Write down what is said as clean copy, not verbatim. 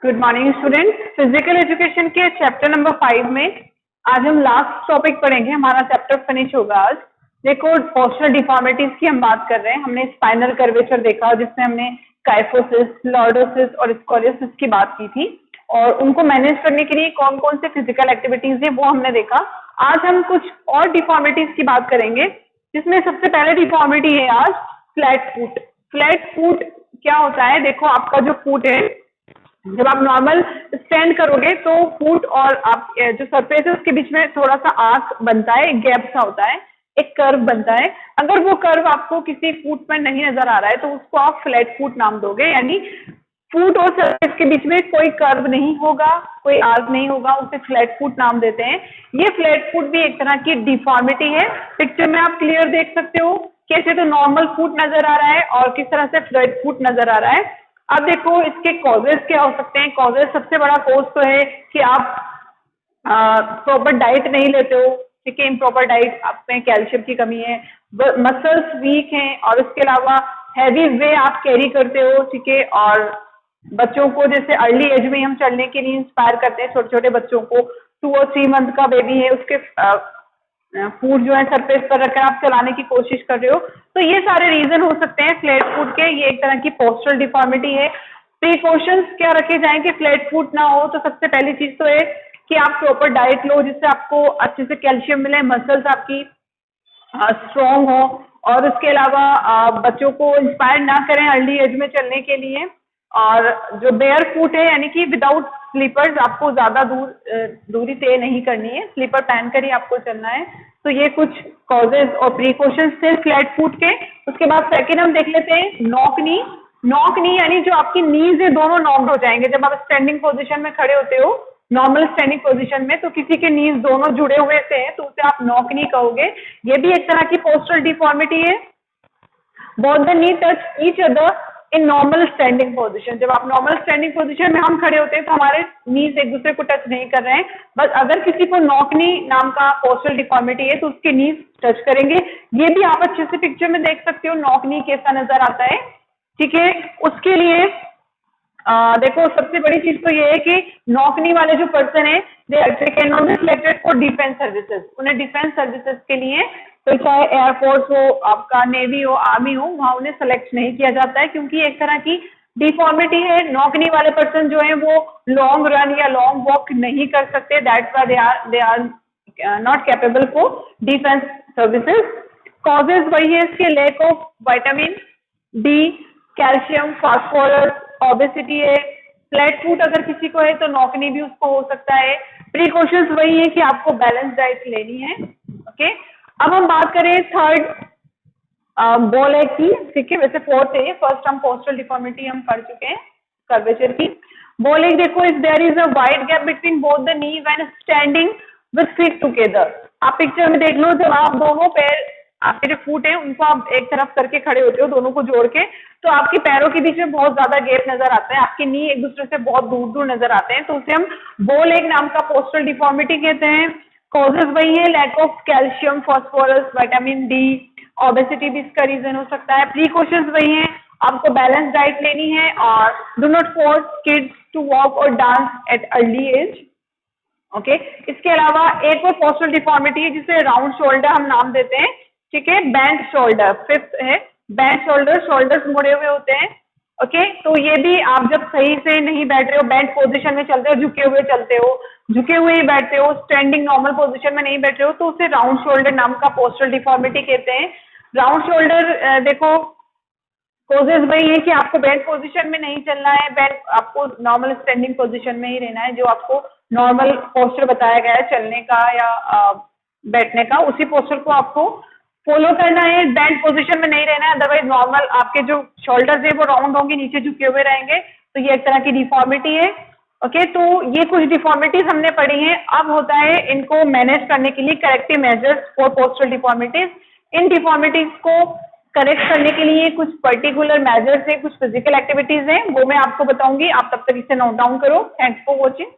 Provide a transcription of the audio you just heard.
Good morning student. Physical education के chapter number 5 में आज हम लास्ट टॉपिक पढ़ेंगे। हमारा चैप्टर फिनिश होगा आज। देखो, पोस्चरल डिफॉर्मिटीज की हम बात कर रहे हैं। हमने स्पाइनल कर्वेचर देखा जिसमें हमने काइफोसिस, लॉर्डोसिस और स्कोलियोसिस की बात की थी और उनको मैनेज करने के लिए कौन कौन से फिजिकल एक्टिविटीज है वो हमने देखा। आज हम कुछ और डिफॉर्मिटीज की बात करेंगे जिसमें सबसे पहले डिफॉर्मिटी है आज फ्लैट फुट। फ्लैट फुट क्या होता है? देखो, आपका जो फुट है, जब आप नॉर्मल स्टैंड करोगे तो फुट और आप जो सरफेस है उसके बीच में थोड़ा सा आर्क बनता है, एक गैप सा होता है, एक कर्व बनता है। अगर वो कर्व आपको किसी फुट में नहीं नजर आ रहा है तो उसको आप फ्लैट फुट नाम दोगे, यानी फुट और सरफेस के बीच में कोई कर्व नहीं होगा, कोई आर्क नहीं होगा, उसे फ्लैट फुट नाम देते हैं। ये फ्लैट फुट भी एक तरह की डिफॉर्मिटी है। पिक्चर में आप क्लियर देख सकते हो कैसे तो नॉर्मल फुट नजर आ रहा है और किस तरह से फ्लैट फुट नजर आ रहा है। अब देखो, इसके कॉजेस क्या हो सकते हैं। कॉजेस, सबसे बड़ा कॉज तो है कि आप प्रॉपर डाइट नहीं लेते हो, ठीक है, इम्प्रॉपर डाइट, आप में कैल्शियम की कमी है, मसल्स वीक हैं और इसके अलावा हैवी वे आप कैरी करते हो, ठीक है। और बच्चों को जैसे अर्ली एज में हम चलने के लिए इंस्पायर करते हैं, छोटे छोटे बच्चों को 2 और 3 मंथ का बेबी है उसके फूड जो है सरफेस पर रखकर आप चलाने की कोशिश कर रहे हो, तो ये सारे रीजन हो सकते हैं फ्लैट फुट के। ये एक तरह की पोस्चरल डिफॉर्मिटी है। प्रिकॉशंस क्या रखे जाएं कि फ्लैट फुट ना हो? तो सबसे पहली चीज तो है कि आप प्रॉपर डाइट लो जिससे आपको अच्छे से कैल्शियम मिले, मसल्स आपकी स्ट्रॉन्ग हो, और उसके अलावा बच्चों को इंस्पायर ना करें अर्ली एज में चलने के लिए। और जो बेयर फुट है, यानी कि विदाउट स्लीपर्स, आपको ज्यादा दूरी तय नहीं करनी है, स्लीपर पहन कर ही आपको चलना है। तो ये कुछ कॉजेज और प्रिकॉशंस थे फ्लैट फुट के। उसके बाद सेकेंड हम देख लेते हैं नॉक नी। नॉक नी यानी जो आपकी नीज है दोनों नॉक्ड हो जाएंगे जब आप स्टैंडिंग पोजिशन में खड़े होते हो। नॉर्मल स्टैंडिंग पोजीशन में तो किसी के नीज दोनों जुड़े हुए से हैं तो उसे आप नॉक नी कहोगे। ये भी एक तरह की पोस्चरल डिफॉर्मिटी है। Both the knee touch each other in normal standing position. जब आप नॉर्मल स्टैंडिंग पोजीशन में हम खड़े होते हैं तो हमारे नीज एक दूसरे को टच नहीं कर रहे हैं, बस अगर किसी को नॉक नी नाम का पोस्चरल डिफॉर्मिटी है तो उसके नीज टच करेंगे। ये भी आप अच्छे से पिक्चर में देख सकते हो नॉक नी कैसा नजर आता है, ठीक है। उसके लिए देखो, सबसे बड़ी चीज तो ये है कि नौकरी वाले जो पर्सन है they can not be selected for defence services. उन्हें डिफेंस सर्विसेज के लिए, तो चाहे एयरफोर्स हो, आपका नेवी हो, आर्मी हो, वहां उन्हें सेलेक्ट नहीं किया जाता है क्योंकि एक तरह की डिफॉर्मिटी है। नौकरी वाले पर्सन जो है वो लॉन्ग रन या लॉन्ग वॉक नहीं कर सकते, that's why they are not capable for defence services. Causes वही है इसके, lack of vitamin D, calcium, phosphorus, obesity है। फ्लैट फुट अगर किसी को है तो नौकरी भी उसको हो सकता है। प्रिकॉशंस वही है कि आपको बैलेंस डाइट लेनी है, ओके। अब हम बात करें थर्ड बॉल एग की, ठीक है, वैसे फोर्थ है। फर्स्ट हम पोस्चरल डिफॉर्मिटी हम पढ़ चुके हैं कर्वेचर की। बॉल एग देखो, if there is a wide gap between both the knee when standing with feet together. आप पिक्चर में देख लो, जब आप दोनों पैर, आपके जो फुट है उनको आप एक तरफ करके खड़े होते हो दोनों को जोड़ के, तो आपके पैरों के बीच में बहुत ज्यादा गैप नजर आता है, आपके नी एक दूसरे से बहुत दूर दूर नजर आते हैं, तो उसे हम बॉल एग नाम का पोस्चरल डिफॉर्मिटी कहते हैं। कॉजेज वही है, lack of calcium, phosphorus, vitamin D, obesity भी इसका रीजन हो सकता है। प्रिकॉशंस वही है, आपको बैलेंस डाइट लेनी है और do not force kids to walk और dance at early age, okay. इसके अलावा एक और पोस्चरल डिफॉर्मिटी है जिसे राउंड शोल्डर हम नाम देते हैं, ठीक है, बेंट शोल्डर। फिफ्थ है बेंट शोल्डर, शोल्डर्स मुड़े हुए होते हैं, ओके। तो ये भी आप जब सही से नहीं बैठ रहे हो, बेंट पोजीशन में चलते हो, झुके हुए चलते हो, झुके हुए ही बैठते हो, स्टैंडिंग नॉर्मल पोजीशन में नहीं बैठ रहे हो, तो उसे राउंड शोल्डर नाम का पोस्चरल डिफॉर्मिटी कहते हैं। राउंड शोल्डर देखो, कोजेज वही है कि आपको बेंट पोजीशन में नहीं चलना है, बेंट आपको नॉर्मल स्टैंडिंग पोजीशन में ही रहना है। जो आपको नॉर्मल पोस्चर बताया गया है चलने का या बैठने का, उसी पोस्चर को आपको फॉलो करना है। बेंट पोजीशन में नहीं रहना है, अदरवाइज नॉर्मल आपके जो शोल्डर्स है वो राउंड होंगे, नीचे झुके हुए रहेंगे, तो ये एक तरह की डिफॉर्मिटी है, ओके। तो ये कुछ डिफॉर्मिटीज हमने पढ़ी हैं। अब होता है इनको मैनेज करने के लिए corrective measures for postural deformities. In deformities को करेक्ट करने के लिए कुछ पर्टिकुलर मेजर्स है, कुछ फिजिकल एक्टिविटीज हैं, वो मैं आपको बताऊंगी। आप तब तक इसे नोट डाउन करो। Thanks for watching.